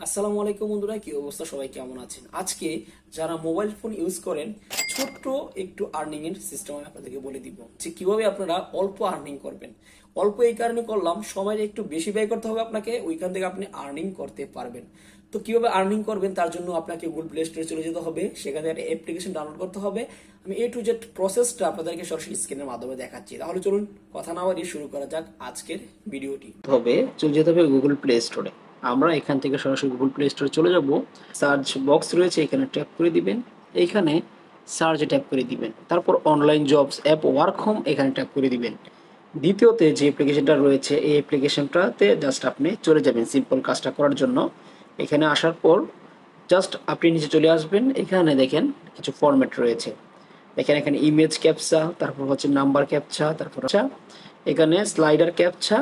আসসালামু আলাইকুম বন্ধুরা, কি অবস্থা? সবাই কেমন আছেন? আজকে যারা মোবাইল ফোন ইউজ করেন, ছোট্ট একটু আর্নিং এর সিস্টেম আমি আপনাদেরকে বলে দিব যে কিভাবে আপনারা অল্প আর্নিং করবেন। অল্প এই কারণে করলাম, সময় একটু বেশি ব্যয় করতে হবে আপনাকে, ওইখান থেকে আপনি আর্নিং করতে পারবেন। তো কিভাবে আর্নিং করবেন তার জন্য আপনাকে গুগল প্লে স্টোরে চলে যেতে হবে, সেখানে একটা অ্যাপ্লিকেশন ডাউনলোড করতে হবে। আমি এ টু জেড প্রসেসটা আপনাদেরকে সরাসরি স্ক্রিনের মাধ্যমে দেখাচ্ছি। তাহলে চলুন কথা না বাড়িয়ে শুরু করা যাক আজকের ভিডিওটি। তবে চলে যেতে হবে গুগল প্লে স্টোরে। আমরা এখান থেকে সরাসরি গুগল প্লে স্টোরে চলে যাব। সার্চ বক্স রয়েছে, এখানে ট্যাপ করে দিবেন। এইখানে সার্চে ট্যাপ করে দিবেন, তারপর online jobs app work home এখানে ট্যাপ করে দিবেন। দ্বিতীয়তে যে অ্যাপ্লিকেশনটা রয়েছে এই অ্যাপ্লিকেশনটাতে জাস্ট আপনি চলে যাবেন সিম্পল কাজটা করার জন্য। এখানে আসার পর জাস্ট আপনি নিচে চলে আসবেন। এখানে দেখেন কিছু ফরম্যাট রয়েছে, দেখেন এখানে ইমেজ ক্যাপচা, তারপর হচ্ছে নাম্বার ক্যাপচা, তারপর এখানে স্লাইডার ক্যাপচা।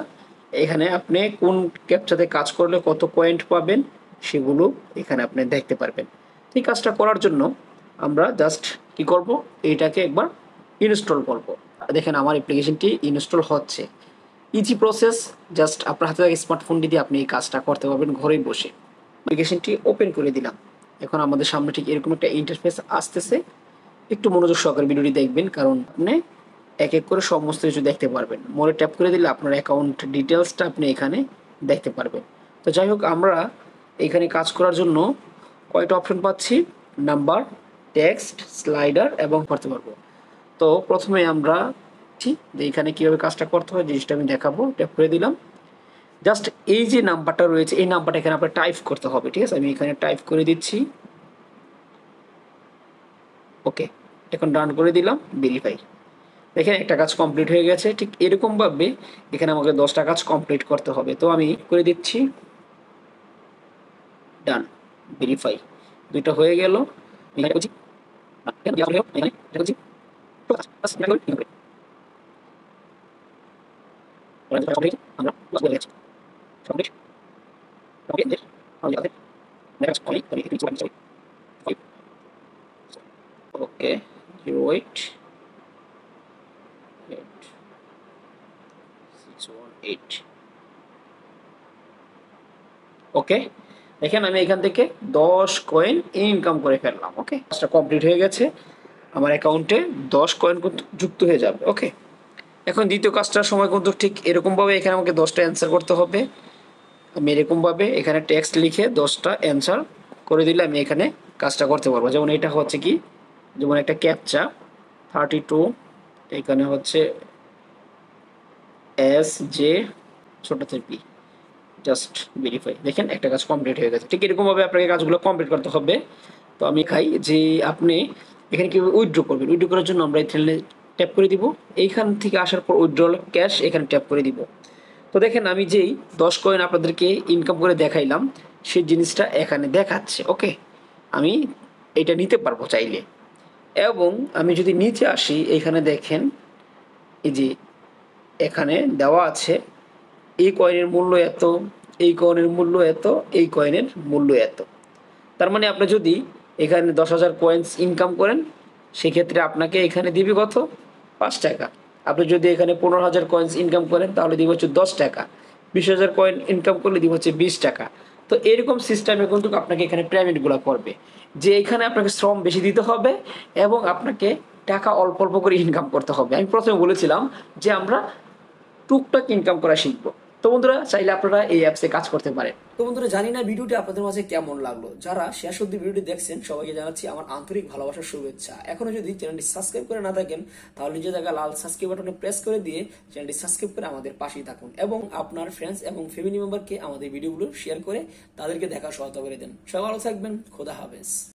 এখানে আপনি কোন ক্যাপচাতে কাজ করলে কত পয়েন্ট পাবেন সেগুলো এখানে আপনি দেখতে পারবেন। এই কাজটা করার জন্য আমরা জাস্ট কি করব, এইটাকে একবার ইনস্টল করব। দেখেন আমার অ্যাপ্লিকেশনটি ইনস্টল হচ্ছে। ইজি প্রসেস, জাস্ট আপনার হাতে থাকা স্মার্টফোনটি দিয়ে আপনি এই কাজটা করতে পারবেন ঘরেই বসে। অ্যাপ্লিকেশনটি ওপেন করে দিলাম। এখন আমাদের সামনে ঠিক এরকম একটা ইন্টারফেস আসতেছে। একটু মনোযোগ সহকারে ভিডিওটি দেখবেন, কারণ আপনি এক এক করে সমস্ত কিছু দেখতে পারবেন। মোরে ট্যাপ করে দিলে আপনার অ্যাকাউন্ট ডিটেলসটা আপনি এখানে দেখতে পারবেন। তো যাই হোক, আমরা এখানে কাজ করার জন্য কয়টা অপশন পাচ্ছি: নাম্বার, টেক্সট, স্লাইডার এবং করতে পারবো। তো প্রথমে আমরা যে এখানে কীভাবে কাজটা করতে হয় জিনিসটা আমি দেখাবো। ট্যাপ করে দিলাম। জাস্ট এই যে নাম্বারটা রয়েছে এই নাম্বারটা এখানে আপনার টাইপ করতে হবে, ঠিক আছে? আমি এখানে টাইপ করে দিচ্ছি। ওকে, এখন ডান করে দিলাম, ভেরিফাই। দেখেন একটা কাজ কমপ্লিট হয়ে গেছে। ঠিক এরকমভাবে এখানে আমাকে 10টা কাজ কমপ্লিট করতে হবে। তো আমি করে দিচ্ছি, ডান, ভেরিফাই। দুইটা হয়ে গেল। এখানে করছি, এখানে করছি। আমরা বলে গেছি কমপ্লিট। কমপ্লিট আমাদের ওকে 08618। ওকে, দেখেন আমি এখান থেকে 10 কয়েন ইনকাম করে ফেললাম। ওকে, কাজটা কমপ্লিট হয়ে গেছে। আমার অ্যাকাউন্টে 10 কয়েন যুক্ত হয়ে যাবে। ওকে, এখন দ্বিতীয় কাজটার সময় কিন্তু ঠিক এরকমভাবে এখানে আমাকে 10টা অ্যান্সার করতে হবে। আমি এরকমভাবে এখানে টেক্সট লিখে 10টা অ্যান্সার করে দিলে আমি এখানে কাজটা করতে পারবো। যেমন এটা হচ্ছে কি, যেমন একটা ক্যাপচা 32, এখানে হচ্ছে SJ ছোট পি, জাস্ট ভেরিফাই। দেখেন একটা কাজ কমপ্লিট হয়ে গেছে। ঠিক এরকমভাবে আপনাকে কাজগুলো কমপ্লিট করতে হবে। তো আমি যে আপনি এখানে কীভাবে উইথড্র করবেন। উইথড্র করার জন্য আমরা এখানে ট্যাপ করে দিব। এইখান থেকে আসার পর উইথড্রল ক্যাশ এখানে ট্যাপ করে দিব। তো দেখেন আমি যেই 10 কয়েন আপনাদেরকে ইনকাম করে দেখাইলাম সেই জিনিসটা এখানে দেখাচ্ছে। ওকে, আমি এটা নিতে পারবো চাইলে। এবং আমি যদি নিচে আসি, এখানে দেখেন এই যে এখানে দেওয়া আছে এই কয়েনের মূল্য এত, এই কয়েনের মূল্য এত, এই কয়েনের মূল্য এত। তার মানে আপনি যদি এখানে 10,000 কয়েন্স ইনকাম করেন সেক্ষেত্রে আপনাকে এখানে দিবে কত? 5 টাকা। আপনি যদি এখানে 15,000 কয়েন্স ইনকাম করেন তাহলে দিব হচ্ছে 10 টাকা। 20,000 কয়েন ইনকাম করলে দিব হচ্ছে 20 টাকা। তো এরকম সিস্টেমে কিন্তু আপনাকে এখানে পেমেন্টগুলো করবে, যে এখানে আপনাকে শ্রম বেশি দিতে হবে এবং আপনাকে টাকা অল্প অল্প করে ইনকাম করতে হবে। আমি প্রথমে বলেছিলাম যে আমরা টুকটাক ইনকাম করা শিখবো। তো বন্ধুরা, চাইলে আপনারা এই অ্যাপসে কাজ করতে পারেন। তো বন্ধুরা, জানি না ভিডিওটি আপনাদের মাঝে কেমন লাগলো। যারা শেষ অবধি ভিডিওটি দেখছেন সবাইকে জানাচ্ছি আমার আন্তরিক ভালোবাসার শুভেচ্ছা। এখনো যদি চ্যানেলটি সাবস্ক্রাইব করে না থাকেন তাহলে নিচে থাকা লাল সাবস্ক্রাইব বাটনে প্রেস করে দিয়ে চ্যানেলটি সাবস্ক্রাইব করে আমাদের পাশেই থাকুন এবং আপনার ফ্রেন্ডস এবং ফ্যামিলি মেম্বারকে আমাদের ভিডিওগুলো শেয়ার করে তাদেরকে দেখা সহায়তা করে দেন। সবাই ভালো থাকবেন। খোদা হাফেজ।